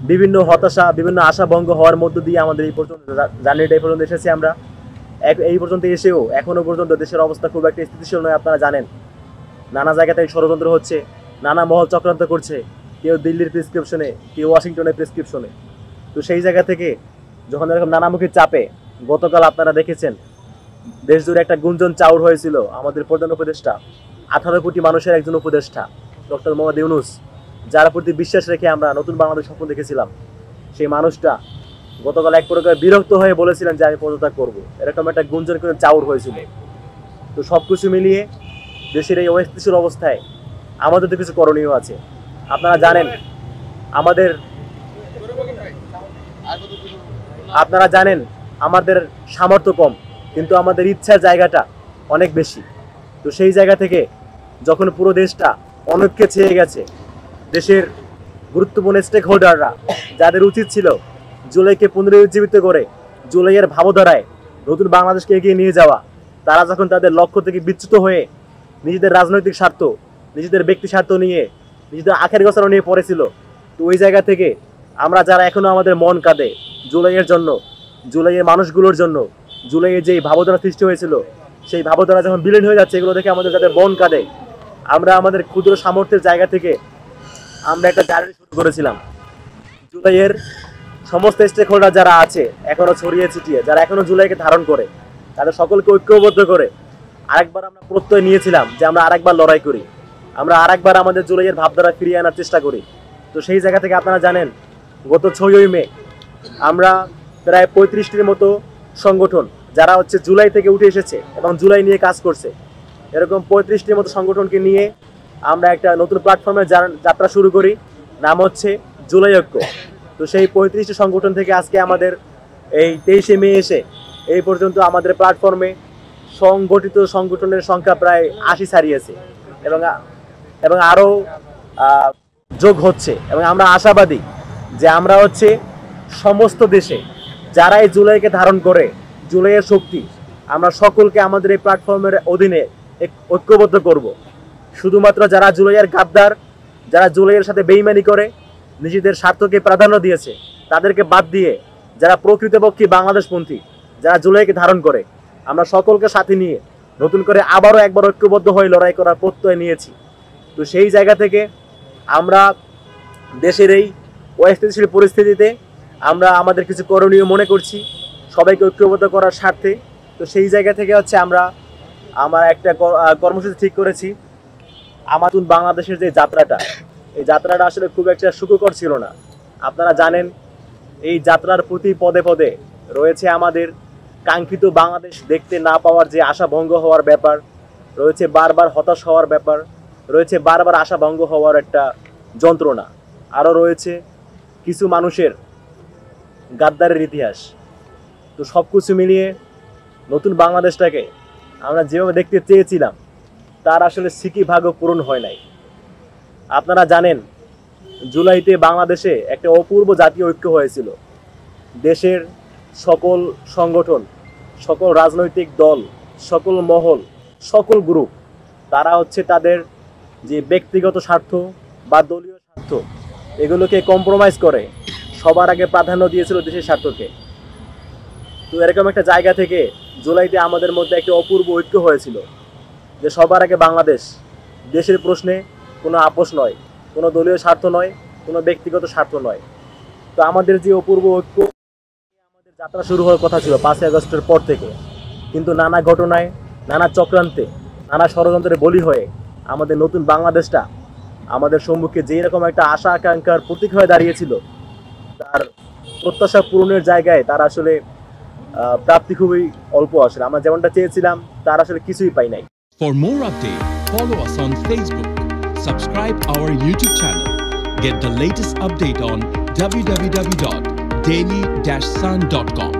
বিভিন্ন হতাশা, বিভিন্ন আশাভঙ্গ হওয়ার মধ্য দিয়ে আমাদের এই পর্যন্ত জার্নিটা এই পর্যন্ত এসেছি আমরা। এই পর্যন্ত এসেও এখনো পর্যন্ত দেশের অবস্থা খুব একটা স্থিতিশীল নয়। আপনারা জানেন নানা জায়গা থেকে ষড়যন্ত্র হচ্ছে, নানা মহল চক্রান্ত করছে, কেউ দিল্লির প্রেসক্রিপশনে, কেউ ওয়াশিংটনের প্রেসক্রিপশনে। তো সেই জায়গা থেকে যখন এরকম নানামুখী চাপে গতকাল আপনারা দেখেছেন দেশ জুড়ে একটা গুঞ্জন চাউর হয়েছিল আমাদের প্রধান উপদেষ্টা, 18 কোটি মানুষের একজন উপদেষ্টা ডক্টর মোহাম্মদ ইউনূস, যার প্রতি বিশ্বাস রেখে আমরা নতুন বাংলাদেশ স্বপ্ন দেখেছিলাম। সেই মানুষটা গতকাল এক প্রকার বিরক্ত হয়ে বলেছিলেন যে আমি পদত্যাগ করবো, এরকম একটা গুঞ্জন করে চাউর হয়েছিল। তো সব কিছু মিলিয়ে দেশের এই অস্থিতিশীল অবস্থায় আমাদের তো কিছু করণীয় আছে। আপনারা জানেন আমাদের সামর্থ্য কম, কিন্তু আমাদের ইচ্ছার জায়গাটা অনেক বেশি। তো সেই জায়গা থেকে যখন পুরো দেশটা অনেককে ছেয়ে গেছে, দেশের গুরুত্বপূর্ণ স্টেক হোল্ডাররা যাদের উচিত ছিল জুলাইকে পুনরুজ্জীবিত করে জুলাইয়ের ভাবধারায় নতুন বাংলাদেশকে এগিয়ে নিয়ে যাওয়া, তারা যখন তাদের লক্ষ্য থেকে বিচ্যুত হয়ে নিজেদের রাজনৈতিক স্বার্থ, নিজেদের ব্যক্তি স্বার্থ নিয়ে, নিজেদের আখের গোছানো নিয়ে পড়েছিল, তো ওই জায়গা থেকে আমরা যারা এখনো আমাদের মন কাঁদে জুলাইয়ের জন্য, জুলাইয়ের মানুষগুলোর জন্য, জুলাইয়ের যেই ভাবধারা সৃষ্টি হয়েছিল সেই ভাবধারা যখন বিলীন হয়ে যাচ্ছে, এগুলো দেখে আমাদের যাদের মন কাঁদে, আমরা আমাদের ক্ষুদ্র সামর্থ্যের জায়গা থেকে আমরা একটা জার্নি শুরু করেছিলাম। জুলাইয়ের সমস্ত স্টেক হোল্ডার যারা আছে এখনো ছড়িয়ে ছিটিয়ে, যারা এখনো জুলাইকে ধারণ করে, তাদের সকলকে ঐক্যবদ্ধ করে আরেকবার আমরা প্রত্যয় নিয়েছিলাম যে আমরা আরেকবার লড়াই করি, আমরা আরেকবার আমাদের জুলাইয়ের ভাবধারা ফিরিয়ে আনার চেষ্টা করি। তো সেই জায়গা থেকে আপনারা জানেন গত 6ই মে আমরা প্রায় 35টির মতো সংগঠন যারা জুলাই থেকে উঠে এসেছে এবং জুলাই নিয়ে কাজ করছে, এরকম 35টির মতো সংগঠনকে নিয়ে আমরা একটা নতুন প্ল্যাটফর্মে যাত্রা শুরু করি, নাম হচ্ছে জুলাই ঐক্য। তো সেই 35টি সংগঠন থেকে আজকে আমাদের এই 23শে মে এসে এই পর্যন্ত আমাদের প্ল্যাটফর্মে সংগঠিত সংগঠনের সংখ্যা প্রায় 80 ছাড়িয়েছে এবং আরও যোগ হচ্ছে। এবং আমরা আশাবাদী যে আমরা সমস্ত দেশে যারা এই জুলাইকে ধারণ করে, জুলাইয়ের শক্তি, আমরা সকলকে আমাদের এই প্ল্যাটফর্মের অধীনে ঐক্যবদ্ধ করব। শুধুমাত্র যারা জুলাইয়ের গাদ্দার, যারা জুলাইয়ের সাথে বেইমানি করে নিজেদের স্বার্থকে প্রাধান্য দিয়েছে, তাদেরকে বাদ দিয়ে যারা প্রকৃতপক্ষে বাংলাদেশপন্থী, যারা জুলাইকে ধারণ করে, আমরা সকলকে সাথে নিয়ে নতুন করে আবারও একবার ঐক্যবদ্ধ হয়ে লড়াই করার প্রত্যয় নিয়েছি। তো সেই জায়গা থেকে আমরা দেশের এই অস্থিতিশীল পরিস্থিতিতে আমরা আমাদের কিছু করণীয় মনে করছি সবাইকে ঐক্যবদ্ধ করার স্বার্থে। তো সেই জায়গা থেকে আমার একটা কর্মসূচি ঠিক করেছি। আমাদের বাংলাদেশের যে যাত্রাটা, এই যাত্রাটা আসলে খুব একটা সুখকর ছিল না। আপনারা জানেন এই যাত্রার প্রতি পদে পদে রয়েছে আমাদের কাঙ্ক্ষিত বাংলাদেশ দেখতে না পাওয়ার যে আশাভঙ্গ হওয়ার ব্যাপার রয়েছে, বারবার হতাশ হওয়ার ব্যাপার রয়েছে, বারবার আশাভঙ্গ হওয়ার একটা যন্ত্রণা, আরও রয়েছে কিছু মানুষের গাদ্দারের ইতিহাস। তো সব কিছু মিলিয়ে নতুন বাংলাদেশটাকে আমরা যেভাবে দেখতে চেয়েছিলাম তার আসলে সিকি ভাগও পূরণ হয় নাই। আপনারা জানেন জুলাইতে বাংলাদেশে একটা অপূর্ব জাতীয় ঐক্য হয়েছিল। দেশের সকল সংগঠন, সকল রাজনৈতিক দল, সকল মহল, সকল গ্রুপ, তারা তাদের যে ব্যক্তিগত স্বার্থ বা দলীয় স্বার্থ, এগুলোকে কম্প্রোমাইজ করে সবার আগে প্রাধান্য দিয়েছিল দেশের স্বার্থকে। তো এরকম একটা জায়গা থেকে জুলাইতে আমাদের মধ্যে একটা অপূর্ব ঐক্য হয়েছিল যে সবার আগে বাংলাদেশ, দেশের প্রশ্নে কোনো আপোষ নয়, কোনো দলীয় স্বার্থ নয়, কোনো ব্যক্তিগত স্বার্থ নয়। তো আমাদের যে অপূর্ব ঐক্য, আমাদের যাত্রা শুরু হওয়ার কথা ছিল 5ই আগস্টের পর থেকে, কিন্তু নানা ঘটনায়, নানা চক্রান্তে, নানা ষড়যন্ত্রের বলি হয়ে আমাদের নতুন বাংলাদেশটা আমাদের সম্মুখে যেই রকম একটা আশা আকাঙ্ক্ষার প্রতীক হয়ে দাঁড়িয়েছিল, তার প্রত্যাশা পূরণের জায়গায় তার আসলে প্রাপ্তি খুবই অল্প আসলে। আমরা যেমনটা চেয়েছিলাম তার আসলে কিছুই পাই নাই। For more updates, follow us on Facebook, subscribe our YouTube channel, get the latest update on www.daily-sun.com.